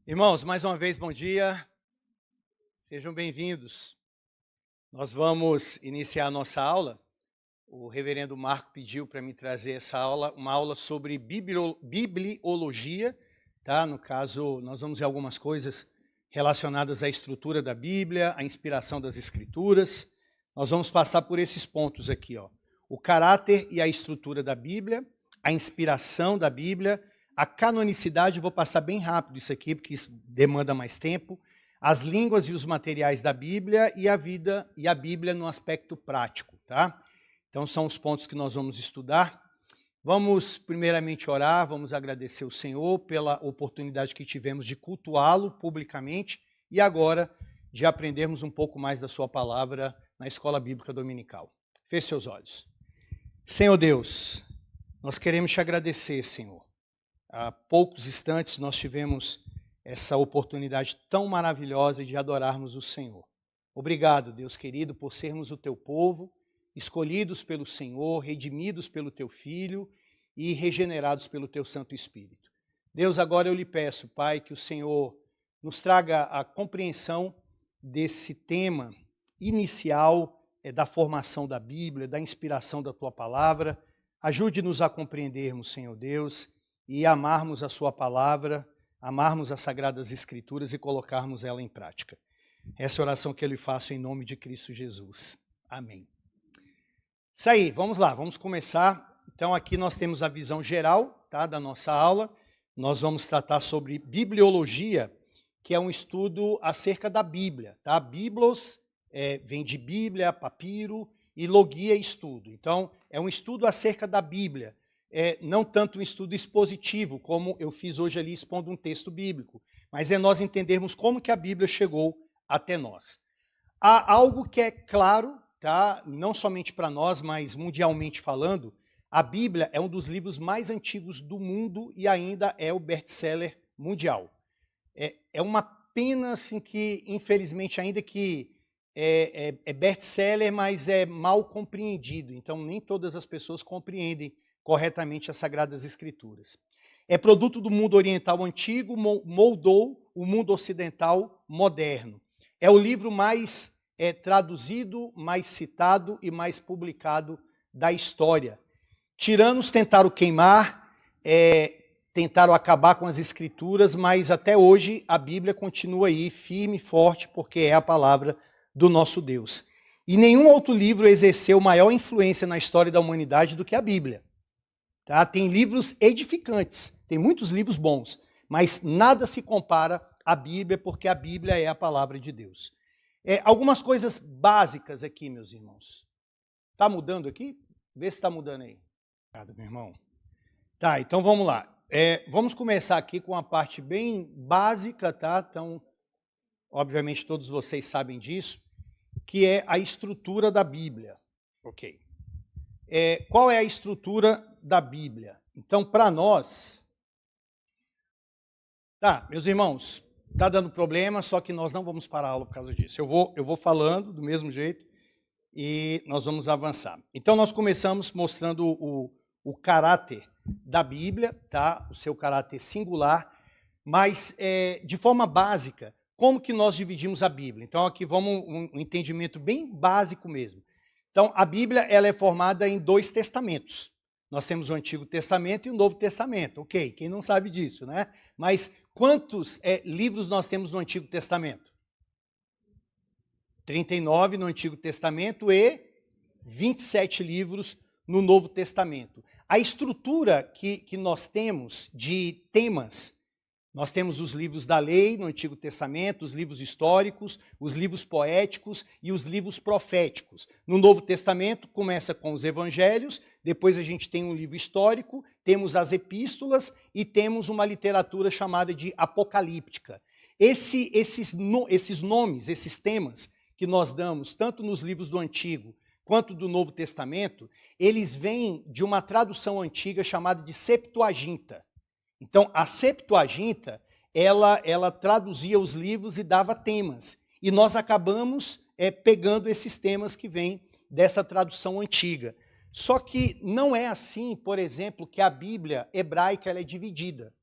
Irmãos, mais uma vez, bom dia. Sejam bem-vindos. Nós vamos iniciar a nossa aula. O reverendo Marco pediu para me trazer essa aula, uma aula sobre bibliologia, tá? No caso, nós vamos ver algumas coisas relacionadas à estrutura da Bíblia, à inspiração das Escrituras. Nós vamos passar por esses pontos aqui, ó. O caráter e a estrutura da Bíblia, a inspiração da Bíblia, a canonicidade, vou passar bem rápido isso aqui, porque isso demanda mais tempo, as línguas e os materiais da Bíblia e a vida e a Bíblia no aspecto prático, tá? Então são os pontos que nós vamos estudar. Vamos primeiramente orar, vamos agradecer o Senhor pela oportunidade que tivemos de cultuá-lo publicamente e agora de aprendermos um pouco mais da sua palavra na Escola Bíblica Dominical. Feche seus olhos. Senhor Deus, nós queremos te agradecer, Senhor. Há poucos instantes nós tivemos essa oportunidade tão maravilhosa de adorarmos o Senhor. Obrigado, Deus querido, por sermos o teu povo, escolhidos pelo Senhor, redimidos pelo teu Filho e regenerados pelo teu Santo Espírito. Deus, agora eu lhe peço, Pai, que o Senhor nos traga a compreensão desse tema inicial da formação da Bíblia, da inspiração da tua palavra. Ajude-nos a compreendermos, Senhor Deus, e amarmos a sua palavra, amarmos as Sagradas Escrituras e colocarmos ela em prática. Essa é a oração que eu lhe faço em nome de Cristo Jesus. Amém. Isso aí, vamos lá, vamos começar. Então aqui nós temos a visão geral, tá, da nossa aula. Nós vamos tratar sobre bibliologia, que é um estudo acerca da Bíblia. Tá? Biblos vem de Bíblia, papiro, e logia, estudo. Então é um estudo acerca da Bíblia. Não tanto um estudo expositivo, como eu fiz hoje ali expondo um texto bíblico, mas é nós entendermos como que a Bíblia chegou até nós. Há algo que é claro, tá? Não somente para nós, mas mundialmente falando, a Bíblia é um dos livros mais antigos do mundo e ainda é o best-seller mundial. É uma pena assim, que, infelizmente, ainda que é best-seller, mas é mal compreendido, então nem todas as pessoas compreendem corretamente as Sagradas Escrituras. É produto do mundo oriental antigo, moldou o mundo ocidental moderno. É o livro mais traduzido, mais citado e mais publicado da história. Tiranos tentaram queimar, tentaram acabar com as Escrituras, mas até hoje a Bíblia continua aí firme e forte, porque é a palavra do nosso Deus. E nenhum outro livro exerceu maior influência na história da humanidade do que a Bíblia. Tá? Tem livros edificantes, tem muitos livros bons, mas nada se compara à Bíblia, porque a Bíblia é a palavra de Deus. Algumas coisas básicas aqui, meus irmãos. Está mudando aqui? Vê se está mudando aí. Obrigado, meu irmão. Tá, então vamos lá. Vamos começar aqui com uma parte bem básica, tá? Então, obviamente todos vocês sabem disso, que é a estrutura da Bíblia. Ok. Qual é a estrutura da Bíblia? Então, para nós... Tá, meus irmãos, está dando problema, só que nós não vamos parar a aula por causa disso. Eu vou falando do mesmo jeito e nós vamos avançar. Então, nós começamos mostrando o caráter da Bíblia, tá? O seu caráter singular, mas de forma básica, como que nós dividimos a Bíblia? Então, aqui vamos um entendimento bem básico mesmo. Então, a Bíblia ela é formada em 2 testamentos. Nós temos o Antigo Testamento e o Novo Testamento. Ok, quem não sabe disso, né? Mas quantos livros nós temos no Antigo Testamento? 39 no Antigo Testamento e 27 livros no Novo Testamento. A estrutura que nós temos de temas, nós temos os livros da lei no Antigo Testamento, os livros históricos, os livros poéticos e os livros proféticos. No Novo Testamento começa com os evangelhos, depois a gente tem um livro histórico, temos as epístolas e temos uma literatura chamada de apocalíptica. Esses nomes, esses temas que nós damos, tanto nos livros do Antigo quanto do Novo Testamento, eles vêm de uma tradução antiga chamada de Septuaginta. Então, a Septuaginta, ela traduzia os livros e dava temas. E nós acabamos pegando esses temas que vêm dessa tradução antiga. Só que não é assim, por exemplo, que a Bíblia hebraica ela é dividida.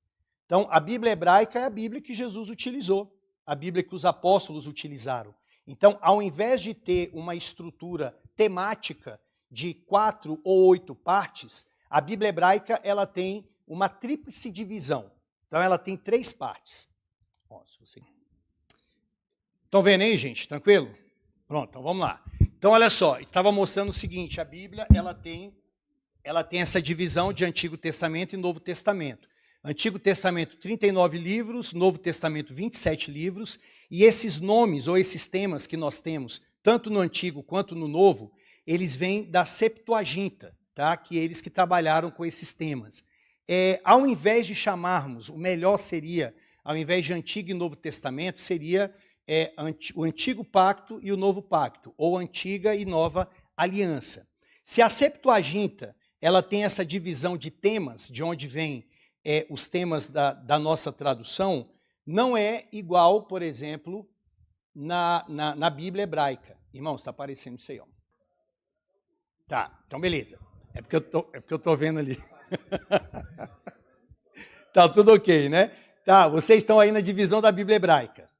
Então, a Bíblia hebraica é a Bíblia que Jesus utilizou, a Bíblia que os apóstolos utilizaram. Então, ao invés de ter uma estrutura temática de 4 ou 8 partes, a Bíblia hebraica ela tem uma tríplice divisão. Então, ela tem 3 partes. Estão vendo aí, gente? Tranquilo? Pronto, então vamos lá. Então, olha só, estava mostrando o seguinte, a Bíblia ela tem essa divisão de Antigo Testamento e Novo Testamento. Antigo Testamento, 39 livros, Novo Testamento, 27 livros, e esses nomes ou esses temas que nós temos, tanto no Antigo quanto no Novo, eles vêm da Septuaginta, tá? Que eles que trabalharam com esses temas. Ao invés de chamarmos, o melhor seria, ao invés de Antigo e Novo Testamento, seria o Antigo Pacto e o Novo Pacto, ou Antiga e Nova Aliança. Se a Septuaginta ela tem essa divisão de temas, de onde vem os temas da nossa tradução, não é igual, por exemplo, na Bíblia hebraica. Irmãos, está aparecendo isso aí, ó. Tá, então beleza. É porque eu tô vendo ali. Tá tudo ok, né? Tá, vocês estão aí na divisão da Bíblia hebraica.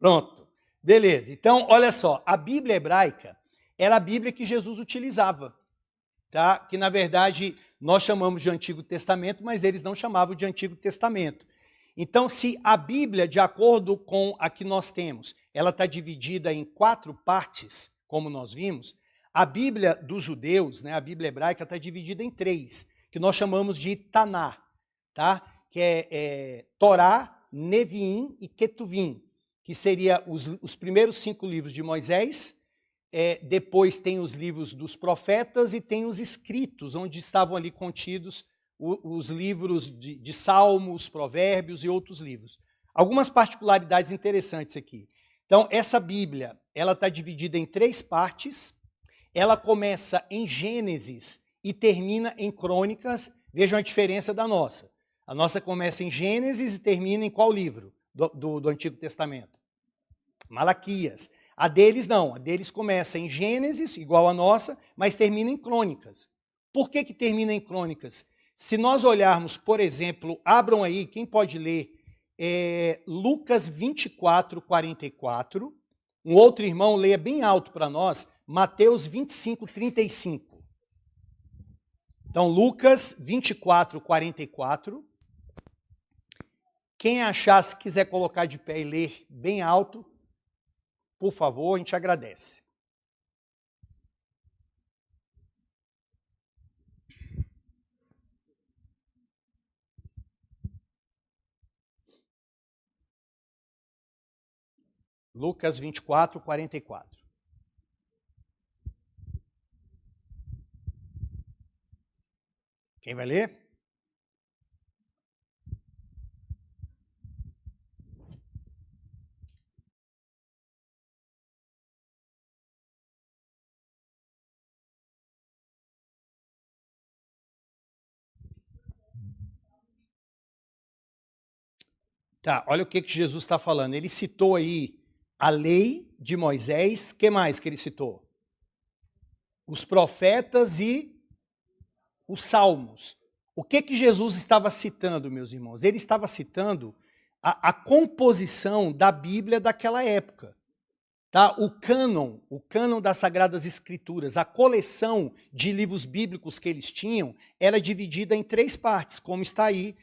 Pronto, beleza. Então, olha só, a Bíblia hebraica era a Bíblia que Jesus utilizava, tá? Que na verdade nós chamamos de Antigo Testamento, mas eles não chamavam de Antigo Testamento. Então, se a Bíblia, de acordo com a que nós temos, ela está dividida em 4 partes, como nós vimos, a Bíblia dos judeus, né, a Bíblia hebraica, está dividida em 3, que nós chamamos de Taná, tá? Que é Torá, Neviim e Ketuvim, que seria os primeiros 5 livros de Moisés. Depois tem os livros dos profetas e tem os escritos, onde estavam ali contidos os livros de Salmos, Provérbios e outros livros. Algumas particularidades interessantes aqui. Então, essa Bíblia, ela está dividida em 3 partes. Ela começa em Gênesis e termina em Crônicas. Vejam a diferença da nossa. A nossa começa em Gênesis e termina em qual livro do Antigo Testamento? Malaquias. A deles não, a deles começa em Gênesis, igual a nossa, mas termina em Crônicas. Por que termina em Crônicas? Se nós olharmos, por exemplo, abram aí, quem pode ler, Lucas 24, 44. Um outro irmão leia bem alto para nós, Mateus 25, 35. Então, Lucas 24, 44. Quem achar, se quiser colocar de pé e ler bem alto, por favor, a gente agradece. Lucas 24, 44. Quem vai ler? Tá, olha o que Jesus está falando. Ele citou aí a lei de Moisés. O que mais que ele citou? Os profetas e os salmos. O que Jesus estava citando, meus irmãos? Ele estava citando a composição da Bíblia daquela época. Tá? O cânon das Sagradas Escrituras, a coleção de livros bíblicos que eles tinham, era dividida em 3 partes, como está aí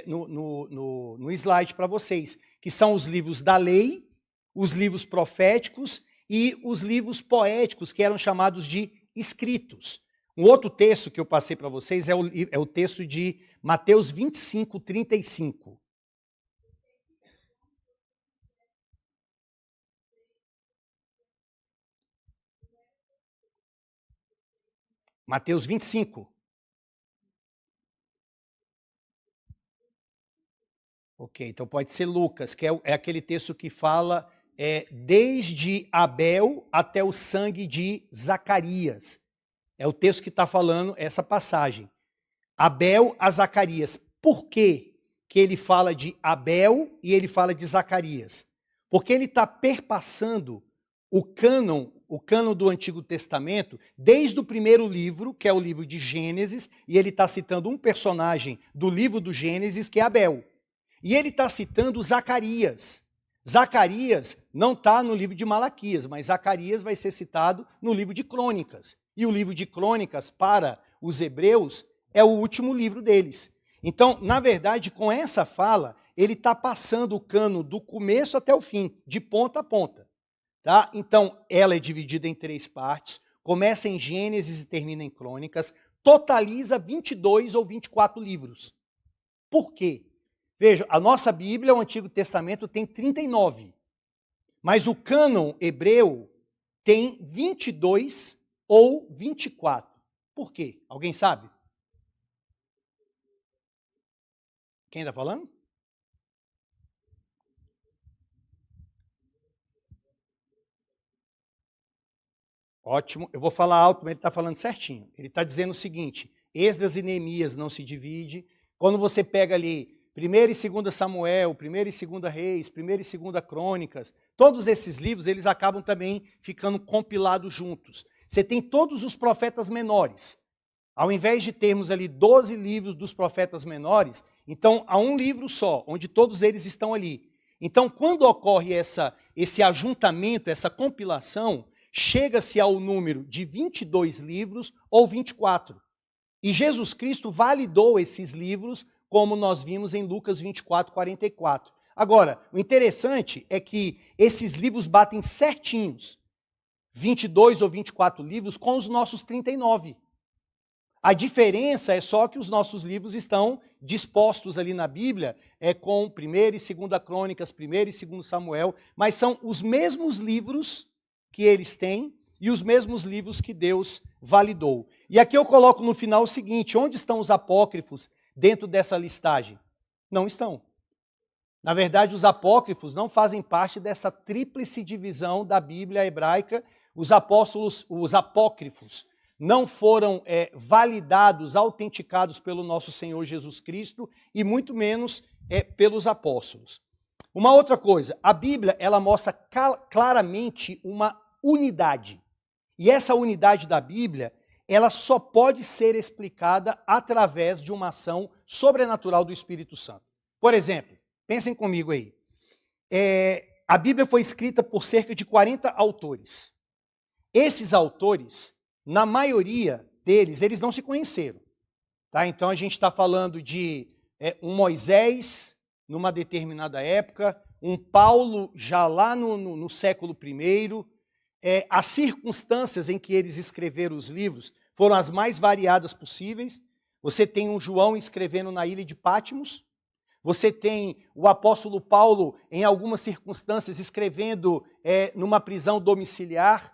no slide para vocês, que são os livros da lei, os livros proféticos e os livros poéticos, que eram chamados de escritos. Um outro texto que eu passei para vocês é o texto de Mateus 25, 35. Mateus 25. Ok, então pode ser Lucas, que é aquele texto que fala desde Abel até o sangue de Zacarias. É o texto que está falando essa passagem. Abel a Zacarias. Por que ele fala de Abel e ele fala de Zacarias? Porque ele está perpassando o cânon do Antigo Testamento, desde o primeiro livro, que é o livro de Gênesis, e ele está citando um personagem do livro do Gênesis, que é Abel. E ele está citando Zacarias. Zacarias não está no livro de Malaquias, mas Zacarias vai ser citado no livro de Crônicas. E o livro de Crônicas, para os hebreus, é o último livro deles. Então, na verdade, com essa fala, ele está passando o cano do começo até o fim, de ponta a ponta. Tá? Então, ela é dividida em 3 partes, começa em Gênesis e termina em Crônicas, totaliza 22 ou 24 livros. Por quê? Veja, a nossa Bíblia, o Antigo Testamento, tem 39, mas o cânon hebreu tem 22 ou 24. Por quê? Alguém sabe? Quem está falando? Ótimo, eu vou falar alto, mas ele está falando certinho. Ele está dizendo o seguinte, Esdras e Neemias não se divide. Quando você pega ali 1º e 2º Samuel, 1º e 2º Reis, 1º e 2º Crônicas, todos esses livros, eles acabam também ficando compilados juntos. Você tem todos os profetas menores. Ao invés de termos ali 12 livros dos profetas menores, então há um livro só, onde todos eles estão ali. Então, quando ocorre esse ajuntamento, essa compilação, chega-se ao número de 22 livros ou 24. E Jesus Cristo validou esses livros, como nós vimos em Lucas 24, 44. Agora, o interessante é que esses livros batem certinhos, 22 ou 24 livros, com os nossos 39. A diferença é só que os nossos livros estão dispostos ali na Bíblia, com 1º e 2ª Crônicas, 1º e 2º Samuel, mas são os mesmos livros que eles têm e os mesmos livros que Deus validou. E aqui eu coloco no final o seguinte, onde estão os apócrifos dentro dessa listagem? Não estão. Na verdade, os apócrifos não fazem parte dessa tríplice divisão da Bíblia hebraica. Os apócrifos não foram validados, autenticados pelo nosso Senhor Jesus Cristo e muito menos pelos apóstolos. Uma outra coisa, a Bíblia ela mostra claramente uma unidade. E essa unidade da Bíblia, ela só pode ser explicada através de uma ação sobrenatural do Espírito Santo. Por exemplo, pensem comigo aí. A Bíblia foi escrita por cerca de 40 autores. Esses autores, na maioria deles, eles não se conheceram. Tá? Então a gente está falando de um Moisés, numa determinada época, um Paulo já lá no século I. As circunstâncias em que eles escreveram os livros foram as mais variadas possíveis. Você tem um João escrevendo na ilha de Patmos, você tem o apóstolo Paulo, em algumas circunstâncias, escrevendo numa prisão domiciliar,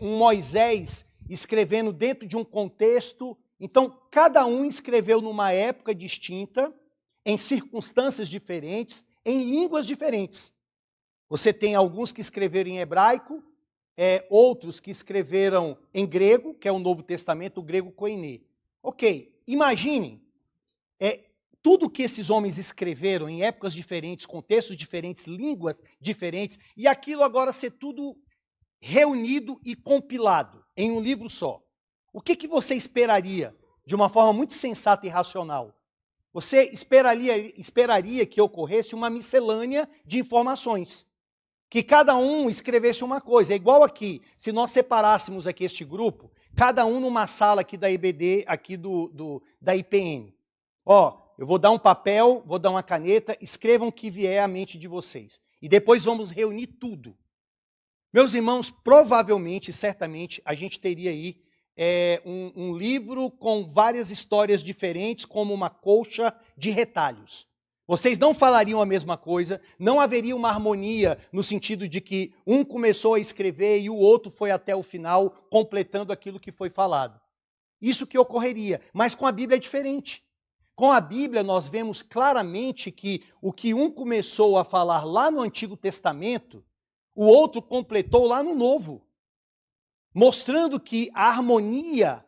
um Moisés escrevendo dentro de um contexto. Então, cada um escreveu numa época distinta, em circunstâncias diferentes, em línguas diferentes. Você tem alguns que escreveram em hebraico, outros que escreveram em grego, que é o Novo Testamento, o grego koiné. Ok, imaginem, tudo que esses homens escreveram em épocas diferentes, contextos diferentes, línguas diferentes, e aquilo agora ser tudo reunido e compilado em um livro só. O que você esperaria, de uma forma muito sensata e racional? Você esperaria que ocorresse uma miscelânea de informações, que cada um escrevesse uma coisa. É igual aqui, se nós separássemos aqui este grupo, cada um numa sala aqui da IBD, aqui da IPN. Eu vou dar um papel, vou dar uma caneta, escrevam o que vier à mente de vocês. E depois vamos reunir tudo. Meus irmãos, provavelmente, certamente, a gente teria aí um livro com várias histórias diferentes, como uma colcha de retalhos. Vocês não falariam a mesma coisa, não haveria uma harmonia no sentido de que um começou a escrever e o outro foi até o final, completando aquilo que foi falado. Isso que ocorreria, mas com a Bíblia é diferente. Com a Bíblia nós vemos claramente que o que um começou a falar lá no Antigo Testamento, o outro completou lá no Novo, mostrando que a harmonia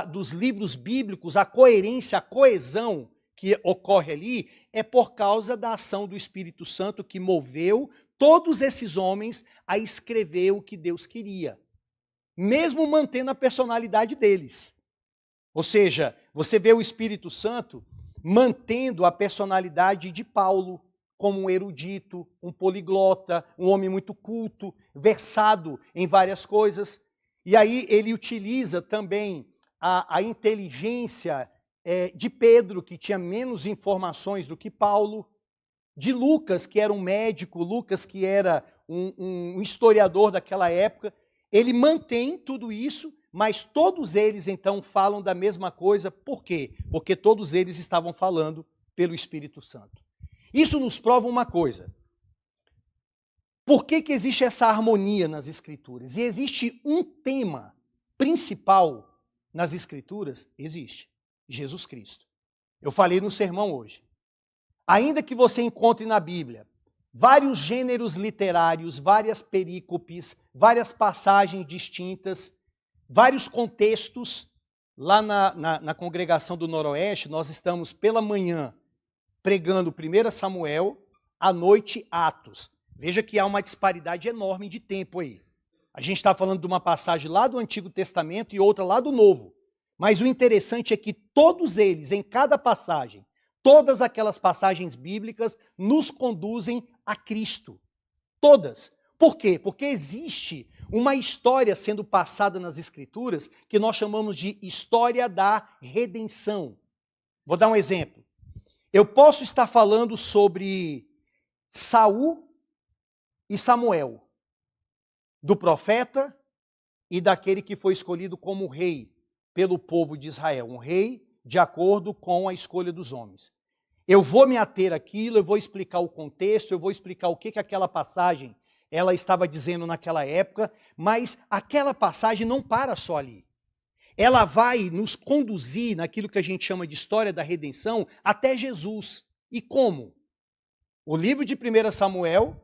dos livros bíblicos, a coerência, a coesão que ocorre ali, é por causa da ação do Espírito Santo que moveu todos esses homens a escrever o que Deus queria, mesmo mantendo a personalidade deles. Ou seja, você vê o Espírito Santo mantendo a personalidade de Paulo como um erudito, um poliglota, um homem muito culto, versado em várias coisas. E aí ele utiliza também a inteligência de Pedro, que tinha menos informações do que Paulo, de Lucas, que era um médico, Lucas, que era um historiador daquela época. Ele mantém tudo isso, mas todos eles, então, falam da mesma coisa. Por quê? Porque todos eles estavam falando pelo Espírito Santo. Isso nos prova uma coisa. Por que existe essa harmonia nas Escrituras? E existe um tema principal nas Escrituras? Existe. Jesus Cristo. Eu falei no sermão hoje. Ainda que você encontre na Bíblia vários gêneros literários, várias perícopes, várias passagens distintas, vários contextos, lá na congregação do Noroeste, nós estamos pela manhã pregando 1 Samuel, à noite Atos. Veja que há uma disparidade enorme de tempo aí. A gente está falando de uma passagem lá do Antigo Testamento e outra lá do Novo. Mas o interessante é que todos eles, em cada passagem, todas aquelas passagens bíblicas nos conduzem a Cristo. Todas. Por quê? Porque existe uma história sendo passada nas Escrituras que nós chamamos de história da redenção. Vou dar um exemplo. Eu posso estar falando sobre Saul e Samuel, do profeta e daquele que foi escolhido como rei pelo povo de Israel, um rei de acordo com a escolha dos homens. Eu vou me ater àquilo, eu vou explicar o contexto, eu vou explicar o que aquela passagem ela estava dizendo naquela época, mas aquela passagem não para só ali. Ela vai nos conduzir naquilo que a gente chama de história da redenção até Jesus. E como? O livro de 1 Samuel,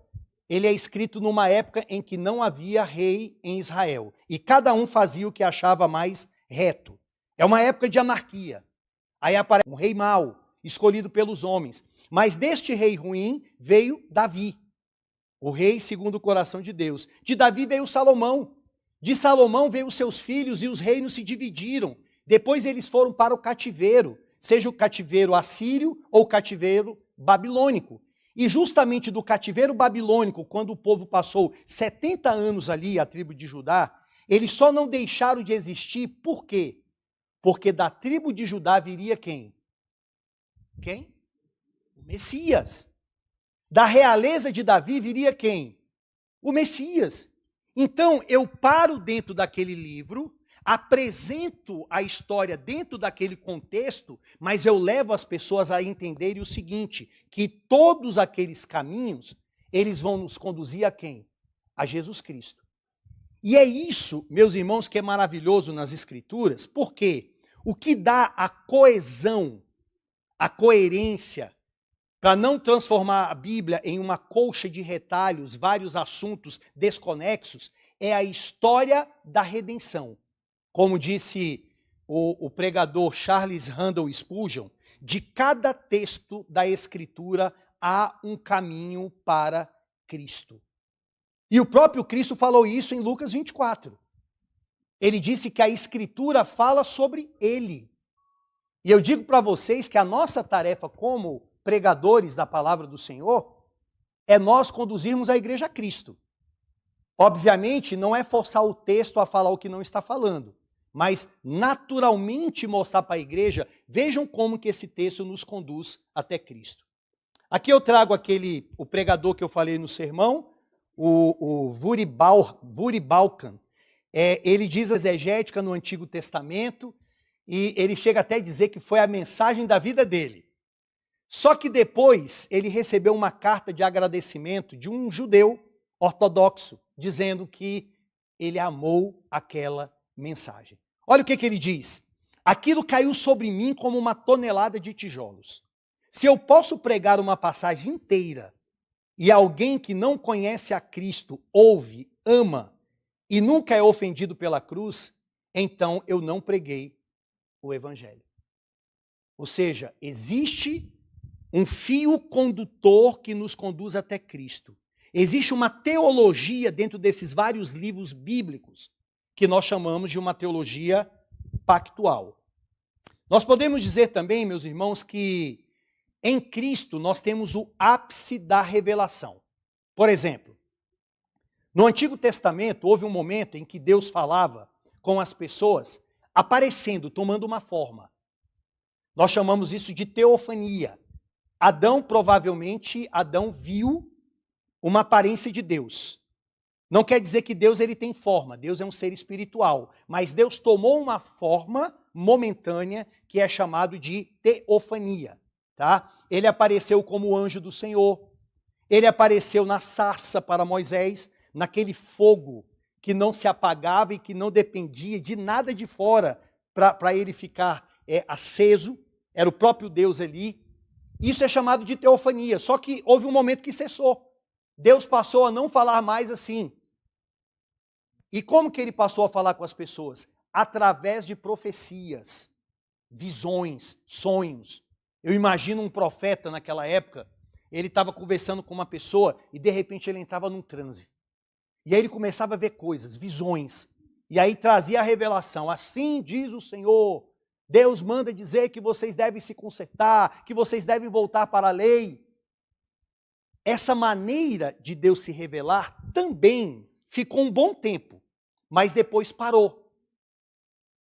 ele é escrito numa época em que não havia rei em Israel. E cada um fazia o que achava mais reto. É uma época de anarquia. Aí aparece um rei mau, escolhido pelos homens. Mas deste rei ruim veio Davi, o rei segundo o coração de Deus. De Davi veio Salomão. De Salomão veio os seus filhos e os reinos se dividiram. Depois eles foram para o cativeiro, seja o cativeiro assírio ou o cativeiro babilônico. E justamente do cativeiro babilônico, quando o povo passou 70 anos ali, a tribo de Judá, eles só não deixaram de existir. Por quê? Porque da tribo de Judá viria quem? Quem? O Messias. Da realeza de Davi viria quem? O Messias. Então, eu paro dentro daquele livro, apresento a história dentro daquele contexto, mas eu levo as pessoas a entenderem o seguinte, que todos aqueles caminhos, eles vão nos conduzir a quem? A Jesus Cristo. E é isso, meus irmãos, que é maravilhoso nas Escrituras, porque o que dá a coesão, a coerência, para não transformar a Bíblia em uma colcha de retalhos, vários assuntos desconexos, é a história da redenção. Como disse o pregador Charles Randall Spurgeon, de cada texto da Escritura há um caminho para Cristo. E o próprio Cristo falou isso em Lucas 24. Ele disse que a Escritura fala sobre Ele. E eu digo para vocês que a nossa tarefa como pregadores da palavra do Senhor, é nós conduzirmos a igreja a Cristo. Obviamente, não é forçar o texto a falar o que não está falando, mas naturalmente mostrar para a igreja, vejam como que esse texto nos conduz até Cristo. Aqui eu trago o pregador que eu falei no sermão, o Vuri Balkan. Ele diz a exegética no Antigo Testamento, e ele chega até a dizer que foi a mensagem da vida dele. Só que depois ele recebeu uma carta de agradecimento de um judeu ortodoxo, dizendo que ele amou aquela mensagem. Olha o que ele diz. Aquilo caiu sobre mim como uma tonelada de tijolos. Se eu posso pregar uma passagem inteira e alguém que não conhece a Cristo ouve, ama e nunca é ofendido pela cruz, então eu não preguei o Evangelho. Ou seja, existe um fio condutor que nos conduz até Cristo. Existe uma teologia dentro desses vários livros bíblicos que nós chamamos de uma teologia pactual. Nós podemos dizer também, meus irmãos, que em Cristo nós temos o ápice da revelação. Por exemplo, no Antigo Testamento houve um momento em que Deus falava com as pessoas aparecendo, tomando uma forma. Nós chamamos isso de teofania. Adão viu uma aparência de Deus. Não quer dizer que Deus ele tem forma, Deus é um ser espiritual, mas Deus tomou uma forma momentânea que é chamado de teofania, tá? Ele apareceu como anjo do Senhor, ele apareceu na sarça para Moisés, naquele fogo que não se apagava e que não dependia de nada de fora para ele ficar aceso, era o próprio Deus ali. Isso é chamado de teofania, só que houve um momento que cessou. Deus passou a não falar mais assim. E como que ele passou a falar com as pessoas? Através de profecias, visões, sonhos. Eu imagino um profeta naquela época, ele estava conversando com uma pessoa e de repente ele entrava num transe. E aí ele começava a ver coisas, visões. E aí trazia a revelação. Assim diz o Senhor, Deus manda dizer que vocês devem se consertar, que vocês devem voltar para a lei. Essa maneira de Deus se revelar também ficou um bom tempo, mas depois parou.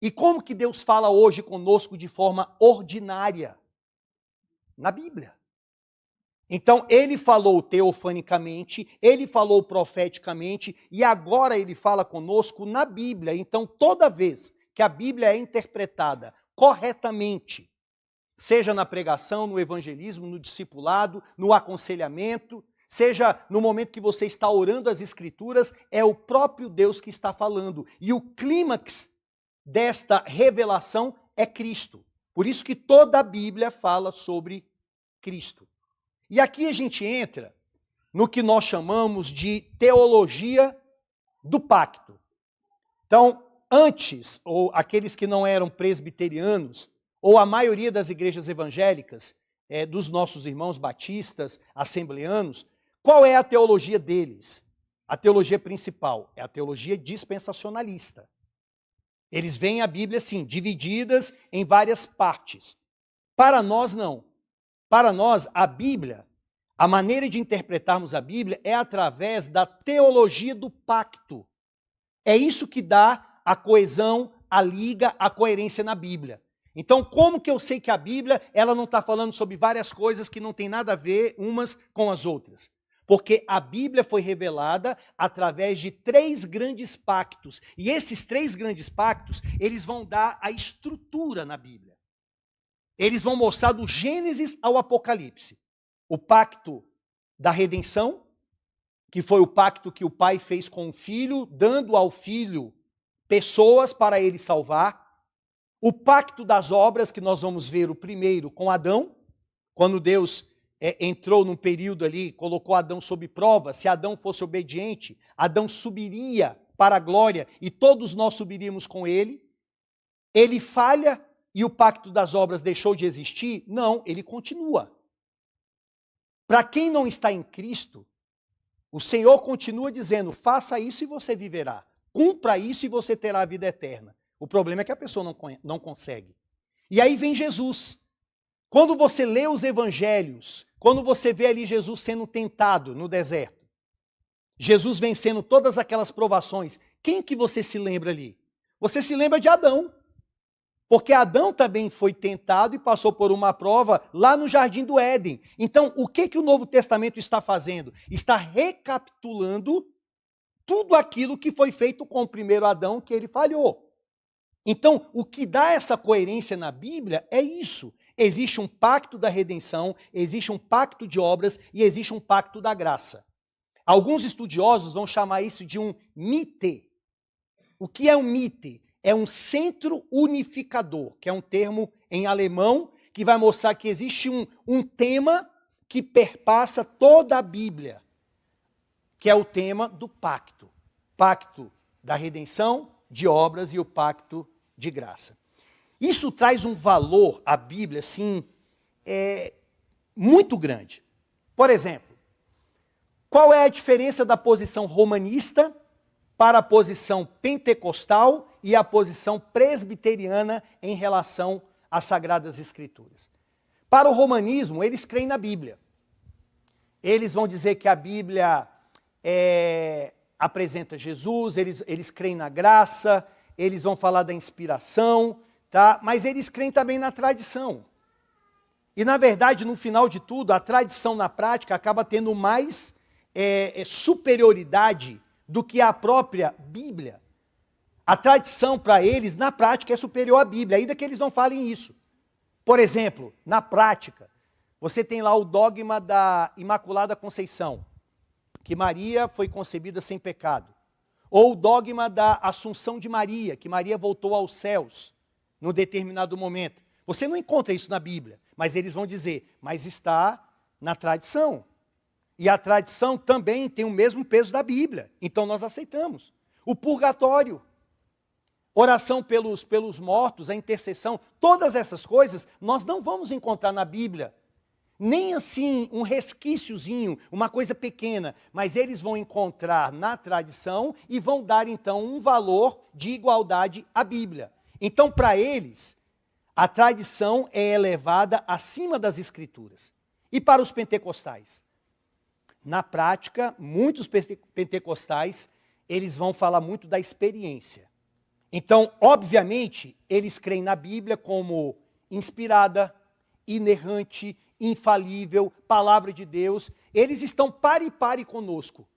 E como que Deus fala hoje conosco de forma ordinária? Na Bíblia. Então, ele falou teofanicamente, ele falou profeticamente, e agora ele fala conosco na Bíblia. Então, toda vez que a Bíblia é interpretada corretamente, seja na pregação, no evangelismo, no discipulado, no aconselhamento, seja no momento que você está orando as Escrituras, é o próprio Deus que está falando. E o clímax desta revelação é Cristo. Por isso que toda a Bíblia fala sobre Cristo. E aqui a gente entra no que nós chamamos de teologia do pacto. Então, antes, ou aqueles que não eram presbiterianos, ou a maioria das igrejas evangélicas, dos nossos irmãos batistas, assembleanos, qual é a teologia deles? A teologia principal é a teologia dispensacionalista. Eles veem a Bíblia assim, divididas em várias partes. Para nós, não. Para nós, a Bíblia, a maneira de interpretarmos a Bíblia é através da teologia do pacto. É isso que dá a coesão, a liga, a coerência na Bíblia. Então, como que eu sei que a Bíblia ela não está falando sobre várias coisas que não tem nada a ver umas com as outras? Porque a Bíblia foi revelada através de 3 grandes pactos. E esses 3 grandes pactos, eles vão dar a estrutura na Bíblia. Eles vão mostrar do Gênesis ao Apocalipse. O pacto da redenção, que foi o pacto que o pai fez com o filho, dando ao filho pessoas para ele salvar. O pacto das obras, que nós vamos ver o primeiro com Adão, quando Deus entrou num período ali, colocou Adão sob prova. Se Adão fosse obediente, Adão subiria para a glória e todos nós subiríamos com ele. Ele falha e o pacto das obras deixou de existir? Não, ele continua. Para quem não está em Cristo, o Senhor continua dizendo, faça isso e você viverá. Cumpra isso e você terá a vida eterna. O problema é que a pessoa não consegue. E aí vem Jesus. Quando você lê os evangelhos, quando você vê ali Jesus sendo tentado no deserto, Jesus vencendo todas aquelas provações, quem que você se lembra ali? Você se lembra de Adão. Porque Adão também foi tentado e passou por uma prova lá no Jardim do Éden. Então, o que o Novo Testamento está fazendo? Está recapitulando tudo aquilo que foi feito com o primeiro Adão, que ele falhou. Então, o que dá essa coerência na Bíblia é isso. Existe um pacto da redenção, existe um pacto de obras e existe um pacto da graça. Alguns estudiosos vão chamar isso de um mite. O que é um mite? É um centro unificador, que é um termo em alemão que vai mostrar que existe um tema que perpassa toda a Bíblia, que é o tema do pacto. Pacto da redenção, de obras e o pacto de graça. Isso traz um valor à Bíblia, assim, muito grande. Por exemplo, qual é a diferença da posição romanista para a posição pentecostal e a posição presbiteriana em relação as Sagradas Escrituras. Para o romanismo, eles creem na Bíblia. Eles vão dizer que a Bíblia apresenta Jesus, eles creem na graça, eles vão falar da inspiração, tá? Mas eles creem também na tradição. E, na verdade, no final de tudo, a tradição na prática acaba tendo mais superioridade do que a própria Bíblia. A tradição, para eles, na prática, é superior à Bíblia, ainda que eles não falem isso. Por exemplo, na prática, você tem lá o dogma da Imaculada Conceição, que Maria foi concebida sem pecado. Ou o dogma da Assunção de Maria, que Maria voltou aos céus num determinado momento. Você não encontra isso na Bíblia, mas eles vão dizer, mas está na tradição. E a tradição também tem o mesmo peso da Bíblia, então nós aceitamos. O purgatório, oração pelos mortos, a intercessão, todas essas coisas nós não vamos encontrar na Bíblia. Nem assim um resquíciozinho, uma coisa pequena, mas eles vão encontrar na tradição e vão dar então um valor de igualdade à Bíblia. Então, para eles, a tradição é elevada acima das Escrituras. E para os pentecostais? Na prática, muitos pentecostais, eles vão falar muito da experiência. Então, obviamente, eles creem na Bíblia como inspirada, inerrante, infalível, palavra de Deus. Eles estão par e par conosco.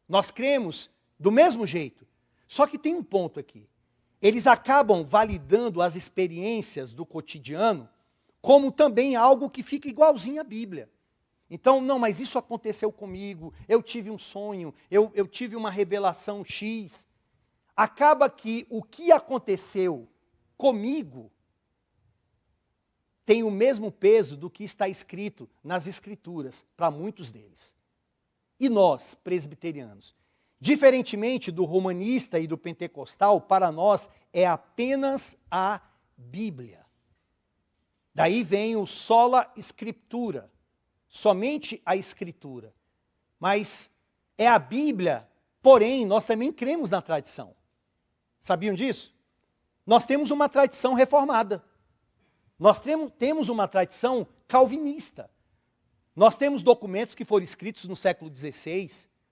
Nós cremos do mesmo jeito. Só que tem um ponto aqui. Eles acabam validando as experiências do cotidiano como também algo que fica igualzinho à Bíblia. Então, não, mas isso aconteceu comigo, eu tive um sonho, eu tive uma revelação X. Acaba que o que aconteceu comigo tem o mesmo peso do que está escrito nas Escrituras, para muitos deles. E nós, presbiterianos, diferentemente do romanista e do pentecostal, para nós é apenas a Bíblia. Daí vem o sola scriptura, somente a Escritura. Mas é a Bíblia, porém, nós também cremos na tradição. Sabiam disso? Nós temos uma tradição reformada. Nós temos uma tradição calvinista. Nós temos documentos que foram escritos no século XVI,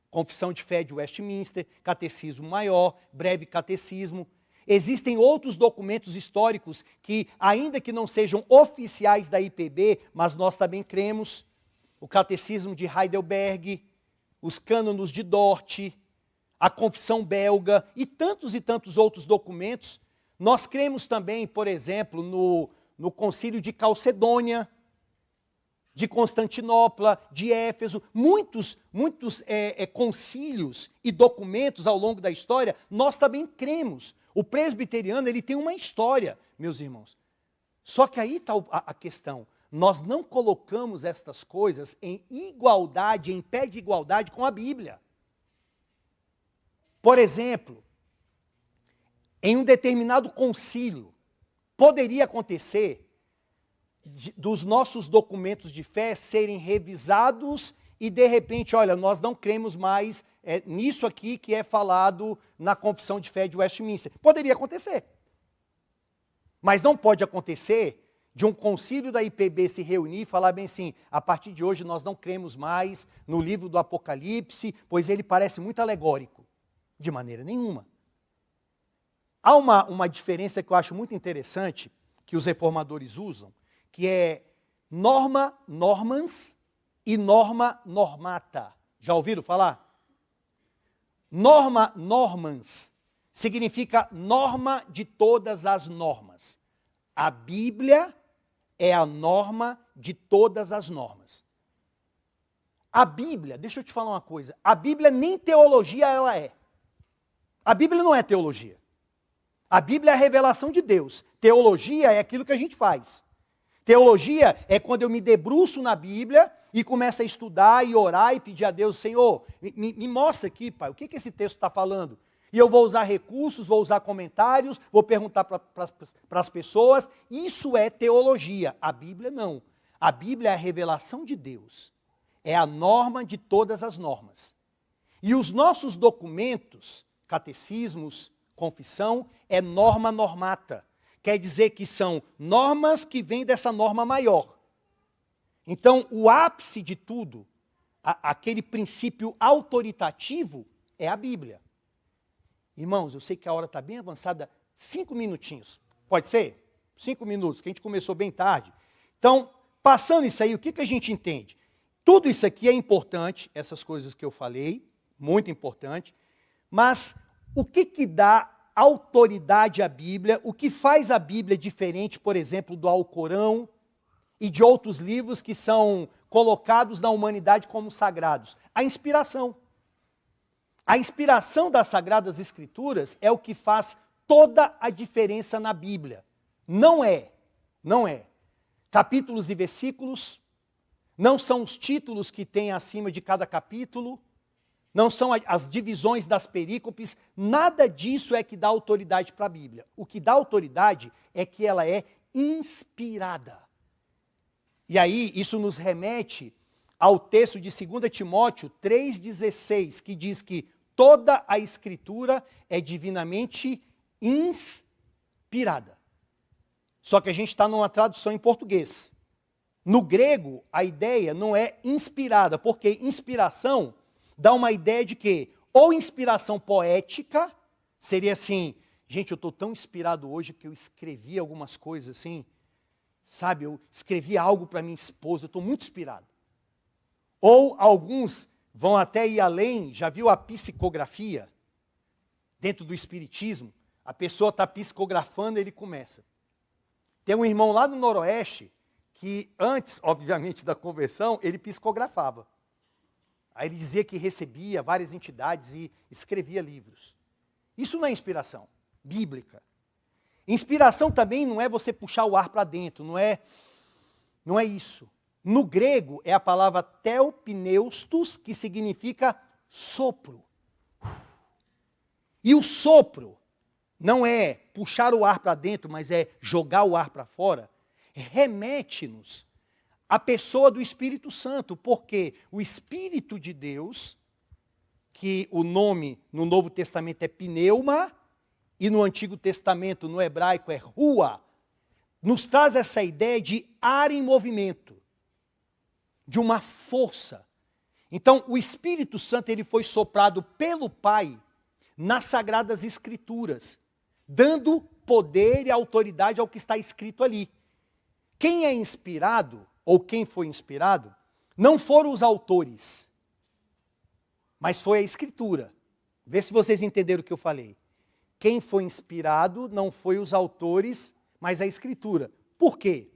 Confissão de Fé de Westminster, Catecismo Maior, Breve Catecismo. Existem outros documentos históricos que, ainda que não sejam oficiais da IPB, mas nós também cremos. O Catecismo de Heidelberg, os Cânonos de Dort, a Confissão Belga e tantos outros documentos. Nós cremos também, por exemplo, no Concílio de Calcedônia, de Constantinopla, de Éfeso, muitos concílios e documentos ao longo da história, nós também cremos. O presbiteriano, ele tem uma história, meus irmãos. Só que aí está a questão. Nós não colocamos estas coisas em igualdade, em pé de igualdade com a Bíblia. Por exemplo, em um determinado concílio, poderia acontecer dos nossos documentos de fé serem revisados e, de repente, olha, nós não cremos mais nisso aqui que é falado na Confissão de Fé de Westminster. Poderia acontecer. Mas não pode acontecer de um concílio da IPB se reunir e falar bem assim, a partir de hoje nós não cremos mais no livro do Apocalipse, pois ele parece muito alegórico. De maneira nenhuma. Há uma diferença que eu acho muito interessante, que os reformadores usam, que é norma normans e norma normata. Já ouviram falar? Norma normans significa norma de todas as normas. A Bíblia é a norma de todas as normas. A Bíblia, deixa eu te falar uma coisa, a Bíblia nem teologia ela é. A Bíblia não é teologia. A Bíblia é a revelação de Deus. Teologia é aquilo que a gente faz. Teologia é quando eu me debruço na Bíblia e começo a estudar e orar e pedir a Deus, Senhor, me mostra aqui, Pai, o que esse texto está falando? E eu vou usar recursos, vou usar comentários, vou perguntar para as pessoas. Isso é teologia. A Bíblia não. A Bíblia é a revelação de Deus. É a norma de todas as normas. E os nossos documentos, catecismos, confissão, é norma normata, quer dizer que são normas que vêm dessa norma maior. Então, o ápice de tudo, aquele princípio autoritativo, é a Bíblia. Irmãos, eu sei que a hora está bem avançada, 5 minutinhos. Pode ser? 5 minutos, que a gente começou bem tarde. Então, passando isso aí, o que a gente entende? Tudo isso aqui é importante, essas coisas que eu falei, muito importante, mas o que dá autoridade à Bíblia, o que faz a Bíblia diferente, por exemplo, do Alcorão e de outros livros que são colocados na humanidade como sagrados? A inspiração. A inspiração das Sagradas Escrituras é o que faz toda a diferença na Bíblia. Não é capítulos e versículos, não são os títulos que tem acima de cada capítulo, não são as divisões das perícopes, nada disso é que dá autoridade para a Bíblia. O que dá autoridade é que ela é inspirada. E aí, isso nos remete ao texto de 2 Timóteo 3,16, que diz que toda a Escritura é divinamente inspirada. Só que a gente está numa tradução em português. No grego, a ideia não é inspirada, porque inspiração dá uma ideia de que, ou inspiração poética, seria assim, gente, eu estou tão inspirado hoje que eu escrevi algumas coisas assim, sabe, eu escrevi algo para minha esposa, eu estou muito inspirado. Ou alguns vão até ir além, já viu a psicografia? Dentro do espiritismo, a pessoa está psicografando e ele começa. Tem um irmão lá no Noroeste, que antes, obviamente, da conversão, ele psicografava. Aí ele dizia que recebia várias entidades e escrevia livros. Isso não é inspiração bíblica. Inspiração também não é você puxar o ar para dentro, não é isso. No grego é a palavra theopneustos, que significa sopro. E o sopro não é puxar o ar para dentro, mas é jogar o ar para fora. Remete-nos à pessoa do Espírito Santo, porque o Espírito de Deus, que o nome no Novo Testamento é pneuma, e no Antigo Testamento, no hebraico, é rua, nos traz essa ideia de ar em movimento, de uma força. Então, o Espírito Santo ele foi soprado pelo Pai nas Sagradas Escrituras, dando poder e autoridade ao que está escrito ali. Quem é inspirado, ou quem foi inspirado, não foram os autores, mas foi a Escritura. Vê se vocês entenderam o que eu falei. Quem foi inspirado não foi os autores, mas a Escritura. Por quê?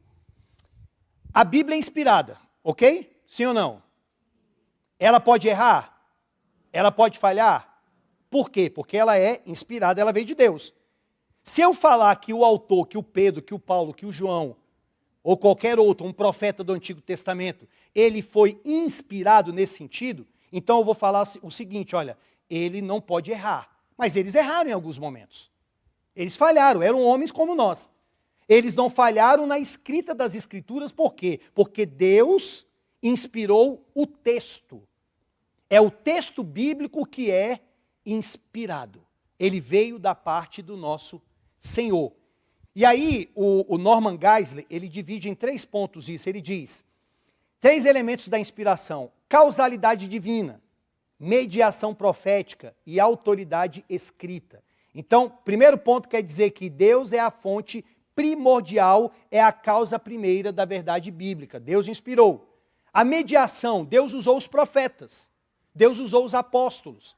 A Bíblia é inspirada, ok? Sim ou não? Ela pode errar? Ela pode falhar? Por quê? Porque ela é inspirada, ela veio de Deus. Se eu falar que o autor, que o Pedro, que o Paulo, que o João, ou qualquer outro, um profeta do Antigo Testamento, ele foi inspirado nesse sentido, então eu vou falar o seguinte, olha, ele não pode errar. Mas eles erraram em alguns momentos. Eles falharam, eram homens como nós. Eles não falharam na escrita das Escrituras, por quê? Porque Deus inspirou o texto. É o texto bíblico que é inspirado. Ele veio da parte do nosso Senhor. E aí, o Norman Geisler, ele divide em 3 pontos isso. Ele diz, 3 elementos da inspiração: causalidade divina, mediação profética e autoridade escrita. Então, primeiro ponto quer dizer que Deus é a fonte primordial, é a causa primeira da verdade bíblica. Deus inspirou. A mediação, Deus usou os profetas, Deus usou os apóstolos,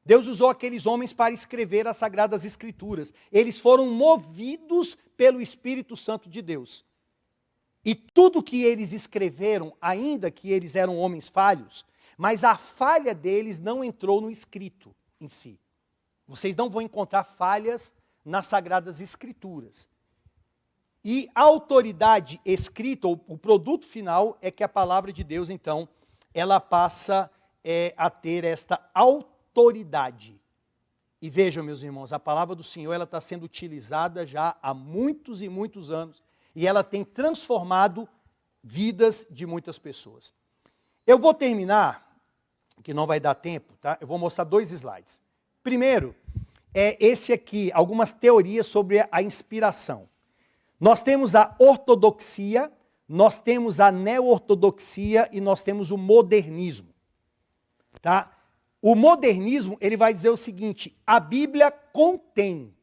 Deus usou aqueles homens para escrever as Sagradas Escrituras. Eles foram movidos pelo Espírito Santo de Deus. E tudo que eles escreveram, ainda que eles eram homens falhos, mas a falha deles não entrou no escrito em si. Vocês não vão encontrar falhas nas Sagradas Escrituras. E a autoridade escrita, ou o produto final, é que a palavra de Deus, então, ela passa a ter esta autoridade. E vejam, meus irmãos, a palavra do Senhor ela está sendo utilizada já há muitos e muitos anos, e ela tem transformado vidas de muitas pessoas. Eu vou terminar, que não vai dar tempo, tá? Eu vou mostrar 2 slides. Primeiro, é esse aqui, algumas teorias sobre a inspiração. Nós temos a ortodoxia, nós temos a neo-ortodoxia e nós temos o modernismo. Tá? O modernismo, ele vai dizer o seguinte: a Bíblia contém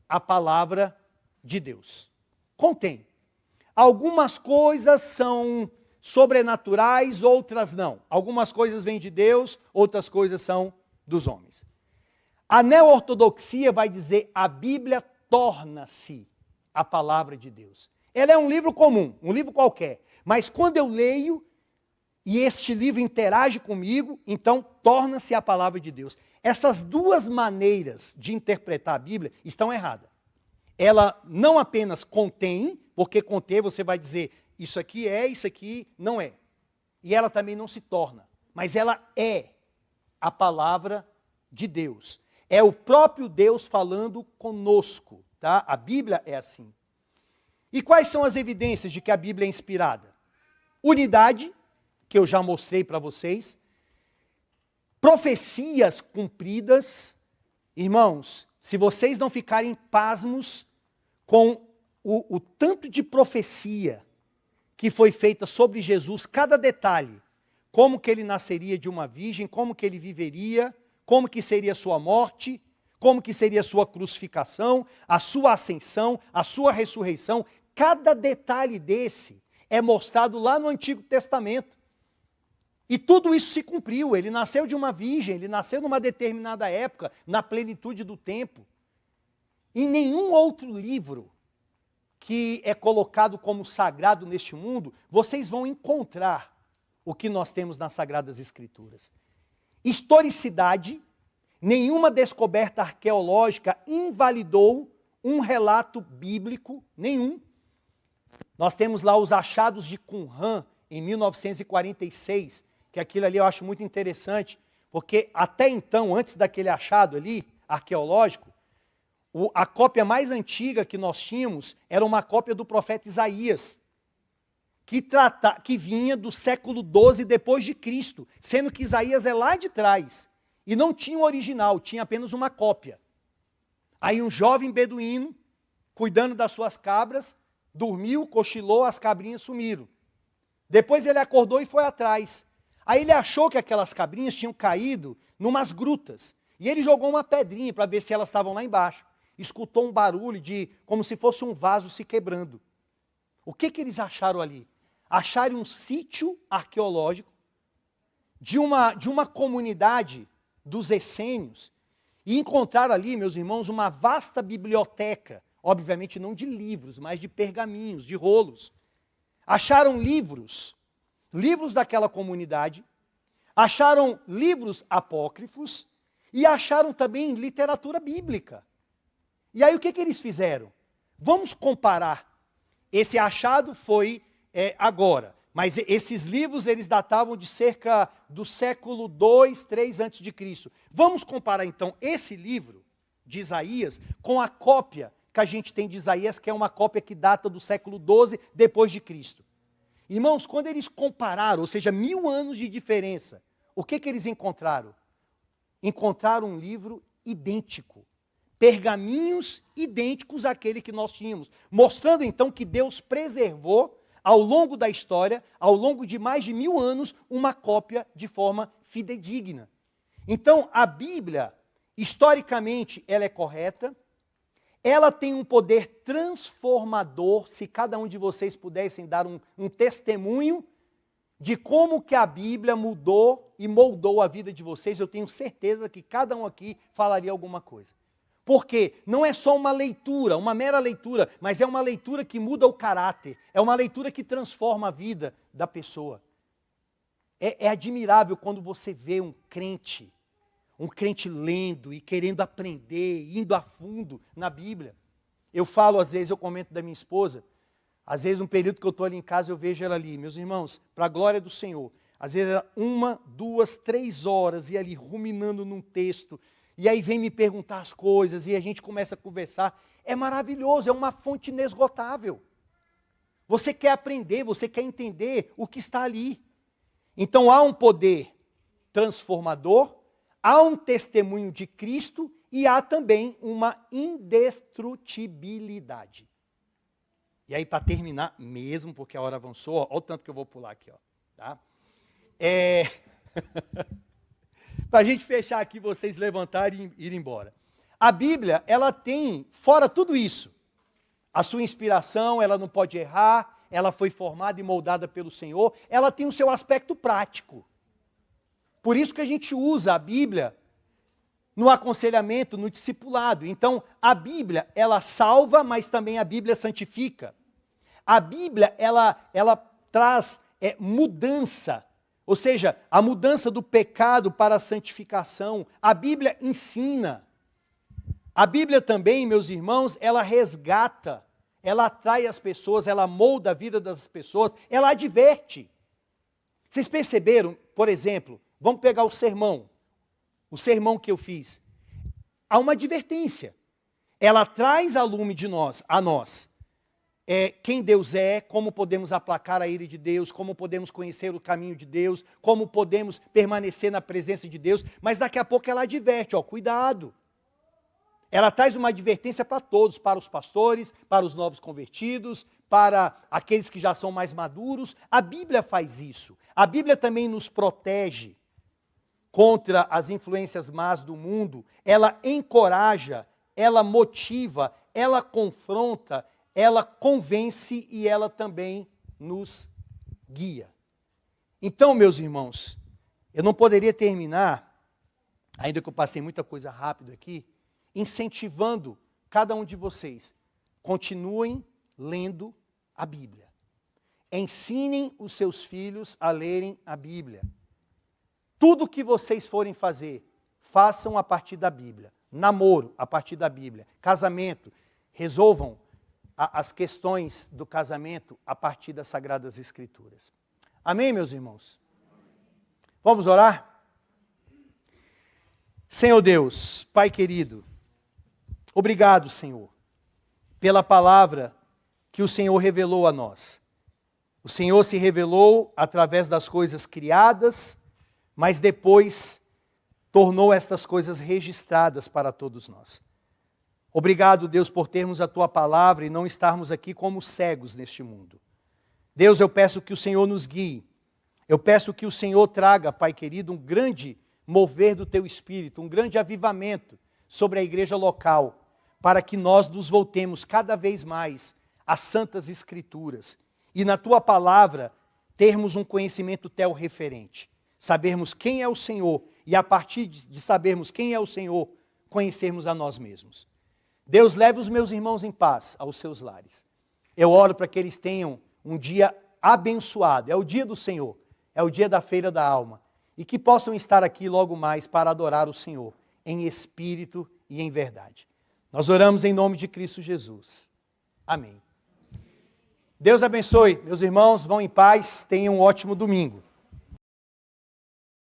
a palavra de Deus. Contém. Algumas coisas são sobrenaturais, outras não. Algumas coisas vêm de Deus, outras coisas são dos homens. A neo-ortodoxia vai dizer: a Bíblia torna-se a palavra de Deus. Ela é um livro comum, um livro qualquer. Mas quando eu leio e este livro interage comigo, então torna-se a palavra de Deus. Essas duas maneiras de interpretar a Bíblia estão erradas. Ela não apenas contém, porque conter você vai dizer, isso aqui é, isso aqui não é. E ela também não se torna, mas ela é a palavra de Deus. É o próprio Deus falando conosco, tá? A Bíblia é assim. E quais são as evidências de que a Bíblia é inspirada? Unidade, que eu já mostrei para vocês. Profecias cumpridas. Irmãos, se vocês não ficarem pasmos com o tanto de profecia que foi feita sobre Jesus, cada detalhe, como que ele nasceria de uma virgem, como que ele viveria, como que seria a sua morte, como que seria a sua crucificação, a sua ascensão, a sua ressurreição, cada detalhe desse é mostrado lá no Antigo Testamento. E tudo isso se cumpriu. Ele nasceu de uma virgem, ele nasceu numa determinada época, na plenitude do tempo. Em nenhum outro livro que é colocado como sagrado neste mundo, vocês vão encontrar o que nós temos nas Sagradas Escrituras. Historicidade, nenhuma descoberta arqueológica invalidou um relato bíblico, nenhum. Nós temos lá os achados de Qumran, em 1946, que aquilo ali eu acho muito interessante, porque até então, antes daquele achado ali, arqueológico, a cópia mais antiga que nós tínhamos era uma cópia do profeta Isaías, que vinha do século XII depois de Cristo, sendo que Isaías é lá de trás, e não tinha o original, tinha apenas uma cópia. Aí um jovem beduíno, cuidando das suas cabras, dormiu, cochilou, as cabrinhas sumiram. Depois ele acordou e foi atrás. Aí ele achou que aquelas cabrinhas tinham caído numas grutas. E ele jogou uma pedrinha para ver se elas estavam lá embaixo. Escutou um barulho como se fosse um vaso se quebrando. O que eles acharam ali? Acharam um sítio arqueológico de uma comunidade dos essênios. E encontraram ali, meus irmãos, uma vasta biblioteca. Obviamente não de livros, mas de pergaminhos, de rolos. Acharam livros daquela comunidade, acharam livros apócrifos e acharam também literatura bíblica. E aí o que eles fizeram? Vamos comparar. Esse achado foi agora, mas esses livros eles datavam de cerca do século 2, 3 a.C. Vamos comparar então esse livro de Isaías com a cópia que a gente tem de Isaías, que é uma cópia que data do século 12 depois de Cristo. Irmãos, quando eles compararam, ou seja, 1000 anos de diferença, o que eles encontraram? Encontraram um livro idêntico, pergaminhos idênticos àquele que nós tínhamos, mostrando então que Deus preservou, ao longo da história, ao longo de mais de 1000 anos, uma cópia de forma fidedigna. Então, a Bíblia, historicamente, ela é correta, ela tem um poder transformador, se cada um de vocês pudessem dar um testemunho de como que a Bíblia mudou e moldou a vida de vocês, eu tenho certeza que cada um aqui falaria alguma coisa. Porque não é só uma leitura, uma mera leitura, mas é uma leitura que muda o caráter, é uma leitura que transforma a vida da pessoa. É admirável quando você vê um crente lendo e querendo aprender, indo a fundo na Bíblia. Eu falo, às vezes, eu comento da minha esposa, às vezes, um período que eu estou ali em casa, eu vejo ela ali, meus irmãos, para a glória do Senhor. Às vezes, 1, 2, 3 horas, e ali ruminando num texto, e aí vem me perguntar as coisas, e a gente começa a conversar. É maravilhoso, é uma fonte inesgotável. Você quer aprender, você quer entender o que está ali. Então, há um poder transformador, há um testemunho de Cristo e há também uma indestrutibilidade. E aí, para terminar, mesmo porque a hora avançou, olha o tanto que eu vou pular aqui. Ó, tá? Para a gente fechar aqui, vocês levantarem e ir embora. A Bíblia, ela tem, fora tudo isso, a sua inspiração, ela não pode errar, ela foi formada e moldada pelo Senhor, ela tem o seu aspecto prático. Por isso que a gente usa a Bíblia no aconselhamento, no discipulado. Então, a Bíblia, ela salva, mas também a Bíblia santifica. A Bíblia, ela traz mudança, ou seja, a mudança do pecado para a santificação. A Bíblia ensina. A Bíblia também, meus irmãos, ela resgata, ela atrai as pessoas, ela molda a vida das pessoas, ela adverte. Vocês perceberam, por exemplo, vamos pegar o sermão que eu fiz. Há uma advertência. Ela traz a lume a nós. Quem Deus é, como podemos aplacar a ira de Deus, como podemos conhecer o caminho de Deus, como podemos permanecer na presença de Deus, mas daqui a pouco ela adverte, cuidado. Ela traz uma advertência para todos, para os pastores, para os novos convertidos, para aqueles que já são mais maduros. A Bíblia faz isso. A Bíblia também nos protege contra as influências más do mundo. Ela encoraja, ela motiva, ela confronta, ela convence e ela também nos guia. Então, meus irmãos, eu não poderia terminar, ainda que eu passei muita coisa rápido aqui, incentivando cada um de vocês, continuem lendo a Bíblia. Ensinem os seus filhos a lerem a Bíblia. Tudo que vocês forem fazer, façam a partir da Bíblia. Namoro, a partir da Bíblia. Casamento, resolvam as questões do casamento a partir das Sagradas Escrituras. Amém, meus irmãos? Vamos orar? Senhor Deus, Pai querido, obrigado, Senhor, pela palavra que o Senhor revelou a nós. O Senhor se revelou através das coisas criadas, mas depois tornou estas coisas registradas para todos nós. Obrigado, Deus, por termos a Tua palavra e não estarmos aqui como cegos neste mundo. Deus, eu peço que o Senhor nos guie. Eu peço que o Senhor traga, Pai querido, um grande mover do Teu Espírito, um grande avivamento sobre a igreja local, para que nós nos voltemos cada vez mais às Santas Escrituras e na Tua palavra termos um conhecimento teu referente. Sabermos quem é o Senhor e a partir de sabermos quem é o Senhor, conhecermos a nós mesmos. Deus, leve os meus irmãos em paz aos seus lares. Eu oro para que eles tenham um dia abençoado. É o dia do Senhor, é o dia da feira da alma. E que possam estar aqui logo mais para adorar o Senhor, em espírito e em verdade. Nós oramos em nome de Cristo Jesus. Amém. Deus abençoe. Meus irmãos, vão em paz, tenham um ótimo domingo.